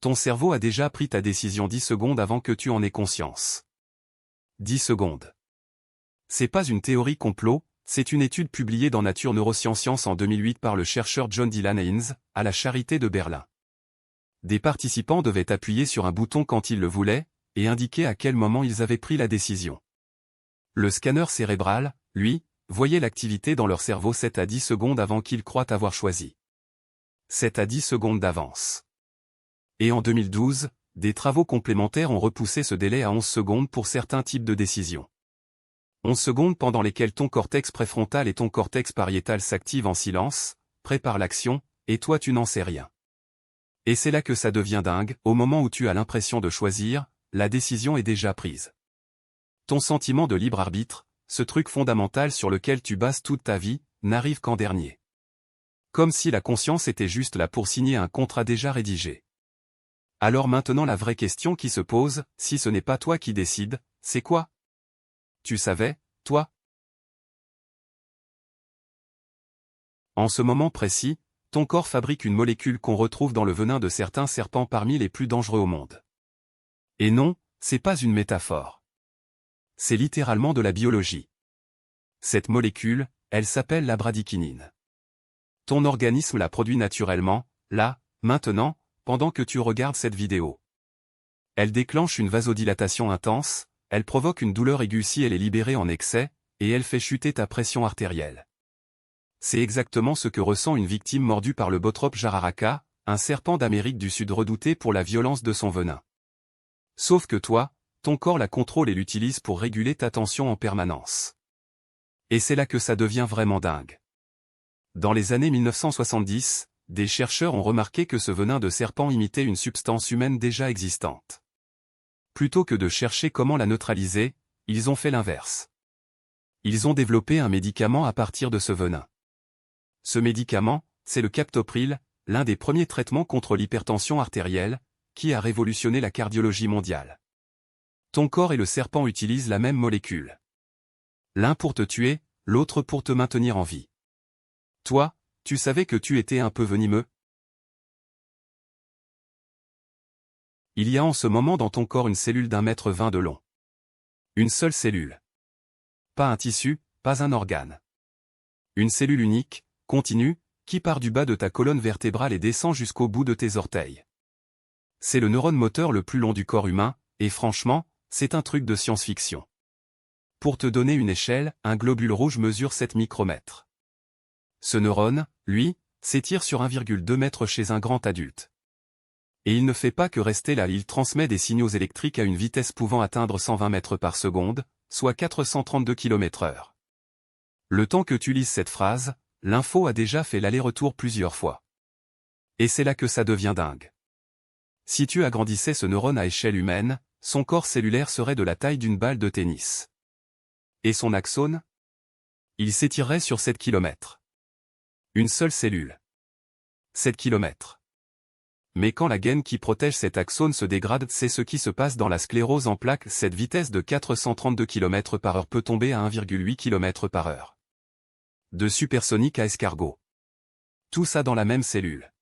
Ton cerveau a déjà pris ta décision 10 secondes avant que tu en aies conscience. 10 secondes. C'est pas une théorie complot, c'est une étude publiée dans Nature Neurosciences en 2008 par le chercheur John Dylan Haynes, à la Charité de Berlin. Des participants devaient appuyer sur un bouton quand ils le voulaient, et indiquer à quel moment ils avaient pris la décision. Le scanner cérébral, lui, voyait l'activité dans leur cerveau 7 à 10 secondes avant qu'ils croient avoir choisi. 7 à 10 secondes d'avance. Et en 2012, des travaux complémentaires ont repoussé ce délai à 11 secondes pour certains types de décisions. 11 secondes pendant lesquelles ton cortex préfrontal et ton cortex pariétal s'activent en silence, préparent l'action, et toi tu n'en sais rien. Et c'est là que ça devient dingue, au moment où tu as l'impression de choisir, la décision est déjà prise. Ton sentiment de libre arbitre, ce truc fondamental sur lequel tu bases toute ta vie, n'arrive qu'en dernier. Comme si la conscience était juste là pour signer un contrat déjà rédigé. Alors maintenant la vraie question qui se pose, si ce n'est pas toi qui décides, c'est quoi? Tu savais, toi? En ce moment précis, ton corps fabrique une molécule qu'on retrouve dans le venin de certains serpents parmi les plus dangereux au monde. Et non, c'est pas une métaphore. C'est littéralement de la biologie. Cette molécule, elle s'appelle la bradykinine. Ton organisme la produit naturellement, là, maintenant, pendant que tu regardes cette vidéo. Elle déclenche une vasodilatation intense, elle provoque une douleur aiguë si elle est libérée en excès, et elle fait chuter ta pression artérielle. C'est exactement ce que ressent une victime mordue par le Botrop jararaca, un serpent d'Amérique du Sud redouté pour la violence de son venin. Sauf que toi, ton corps la contrôle et l'utilise pour réguler ta tension en permanence. Et c'est là que ça devient vraiment dingue. Dans les années 1970, des chercheurs ont remarqué que ce venin de serpent imitait une substance humaine déjà existante. Plutôt que de chercher comment la neutraliser, ils ont fait l'inverse. Ils ont développé un médicament à partir de ce venin. Ce médicament, c'est le captopril, l'un des premiers traitements contre l'hypertension artérielle, qui a révolutionné la cardiologie mondiale. Ton corps et le serpent utilisent la même molécule. L'un pour te tuer, l'autre pour te maintenir en vie. Toi, tu savais que tu étais un peu venimeux? Il y a en ce moment dans ton corps une cellule d'1,20 m de long. Une seule cellule. Pas un tissu, pas un organe. Une cellule unique, continue, qui part du bas de ta colonne vertébrale et descend jusqu'au bout de tes orteils. C'est le neurone moteur le plus long du corps humain, et franchement, c'est un truc de science-fiction. Pour te donner une échelle, un globule rouge mesure 7 micromètres. Ce neurone, lui, s'étire sur 1,2 m chez un grand adulte. Et il ne fait pas que rester là, il transmet des signaux électriques à une vitesse pouvant atteindre 120 mètres par seconde, soit 432 km/h. Le temps que tu lises cette phrase, l'info a déjà fait l'aller-retour plusieurs fois. Et c'est là que ça devient dingue. Si tu agrandissais ce neurone à échelle humaine, son corps cellulaire serait de la taille d'une balle de tennis. Et son axone? Il s'étirerait sur 7 km. Une seule cellule. 7 km. Mais quand la gaine qui protège cet axone se dégrade, c'est ce qui se passe dans la sclérose en plaques. Cette vitesse de 432 km/h peut tomber à 1,8 km/h. De supersonique à escargot. Tout ça dans la même cellule.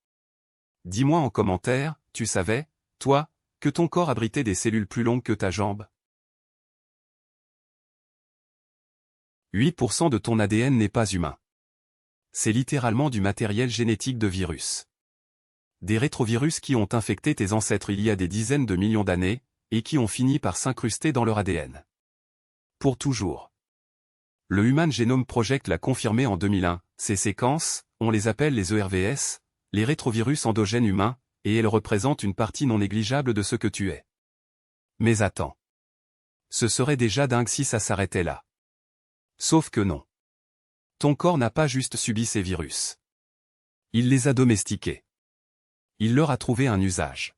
Dis-moi en commentaire, tu savais, toi, que ton corps abritait des cellules plus longues que ta jambe? 8% de ton ADN n'est pas humain. C'est littéralement du matériel génétique de virus. Des rétrovirus qui ont infecté tes ancêtres il y a des dizaines de millions d'années, et qui ont fini par s'incruster dans leur ADN. Pour toujours. Le Human Genome Project l'a confirmé en 2001, ces séquences, on les appelle les ERVS, les rétrovirus endogènes humains, et elles représentent une partie non négligeable de ce que tu es. Mais attends. Ce serait déjà dingue si ça s'arrêtait là. Sauf que non. Ton corps n'a pas juste subi ces virus. Il les a domestiqués. Il leur a trouvé un usage.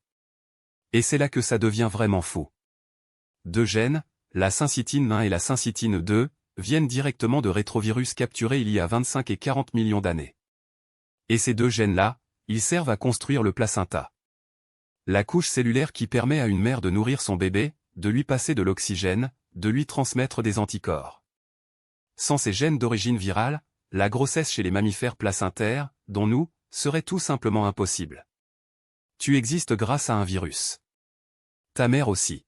Et c'est là que ça devient vraiment fou. Deux gènes, la syncytine 1 et la syncytine 2, viennent directement de rétrovirus capturés il y a 25 et 40 millions d'années. Et ces deux gènes-là, ils servent à construire le placenta. La couche cellulaire qui permet à une mère de nourrir son bébé, de lui passer de l'oxygène, de lui transmettre des anticorps. Sans ces gènes d'origine virale, la grossesse chez les mammifères placentaires, dont nous, serait tout simplement impossible. Tu existes grâce à un virus. Ta mère aussi.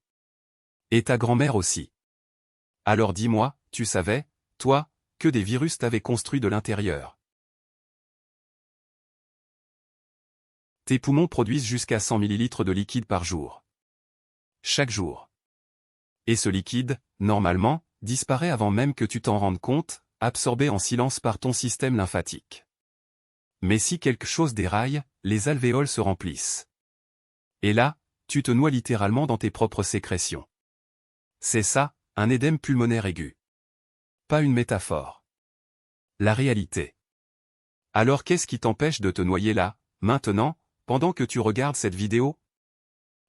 Et ta grand-mère aussi. Alors dis-moi, tu savais, toi, que des virus t'avaient construit de l'intérieur. Tes poumons produisent jusqu'à 100 ml de liquide par jour. Chaque jour. Et ce liquide, normalement, disparaît avant même que tu t'en rendes compte, absorbé en silence par ton système lymphatique. Mais si quelque chose déraille, les alvéoles se remplissent. Et là, tu te noies littéralement dans tes propres sécrétions. C'est ça, un édème pulmonaire aigu. Pas une métaphore. La réalité. Alors qu'est-ce qui t'empêche de te noyer là, maintenant, pendant que tu regardes cette vidéo?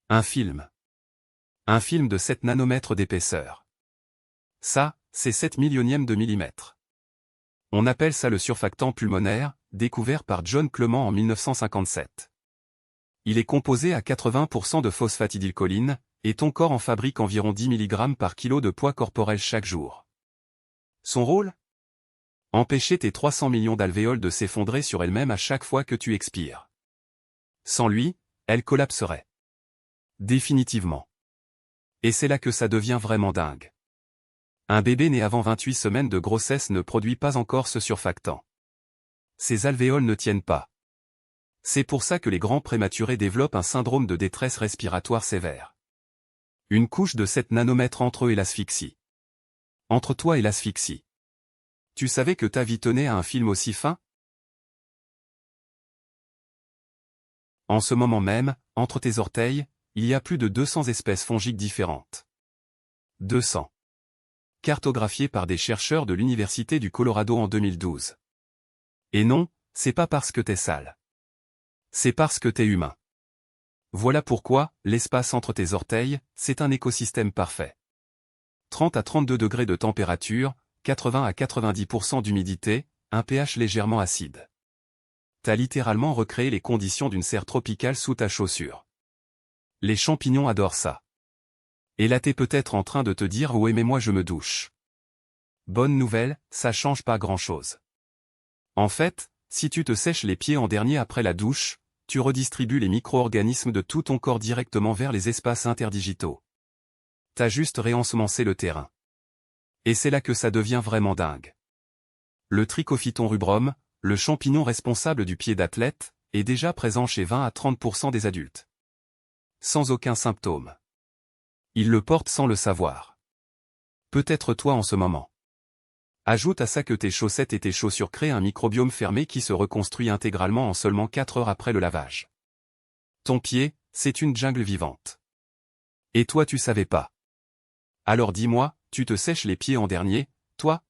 Un film. Un film de 7 nanomètres d'épaisseur. Ça, c'est 7 millionièmes de millimètre. On appelle ça le surfactant pulmonaire, découvert par John Clement en 1957. Il est composé à 80% de phosphatidylcholine, et ton corps en fabrique environ 10 mg par kilo de poids corporel chaque jour. Son rôle? Empêcher tes 300 millions d'alvéoles de s'effondrer sur elles-mêmes à chaque fois que tu expires. Sans lui, elles collapseraient. Définitivement. Et c'est là que ça devient vraiment dingue. Un bébé né avant 28 semaines de grossesse ne produit pas encore ce surfactant. Ses alvéoles ne tiennent pas. C'est pour ça que les grands prématurés développent un syndrome de détresse respiratoire sévère. Une couche de 7 nanomètres entre eux et l'asphyxie. Entre toi et l'asphyxie. Tu savais que ta vie tenait à un film aussi fin? En ce moment même, entre tes orteils, il y a plus de 200 espèces fongiques différentes. 200. Cartographiées par des chercheurs de l'Université du Colorado en 2012. Et non, c'est pas parce que t'es sale. C'est parce que t'es humain. Voilà pourquoi, l'espace entre tes orteils, c'est un écosystème parfait. 30 à 32 degrés de température, 80 à 90% d'humidité, un pH légèrement acide. T'as littéralement recréé les conditions d'une serre tropicale sous ta chaussure. Les champignons adorent ça. Et là t'es peut-être en train de te dire « Ouais mais moi je me douche ». Bonne nouvelle, ça change pas grand-chose. En fait, si tu te sèches les pieds en dernier après la douche, tu redistribues les micro-organismes de tout ton corps directement vers les espaces interdigitaux. T'as juste réensemencé le terrain. Et c'est là que ça devient vraiment dingue. Le Trichophyton rubrum, le champignon responsable du pied d'athlète, est déjà présent chez 20 à 30% des adultes. Sans aucun symptôme. Ils le portent sans le savoir. Peut-être toi en ce moment. Ajoute à ça que tes chaussettes et tes chaussures créent un microbiome fermé qui se reconstruit intégralement en seulement 4 heures après le lavage. Ton pied, c'est une jungle vivante. Et toi tu savais pas. Alors dis-moi, tu te sèches les pieds en dernier, toi,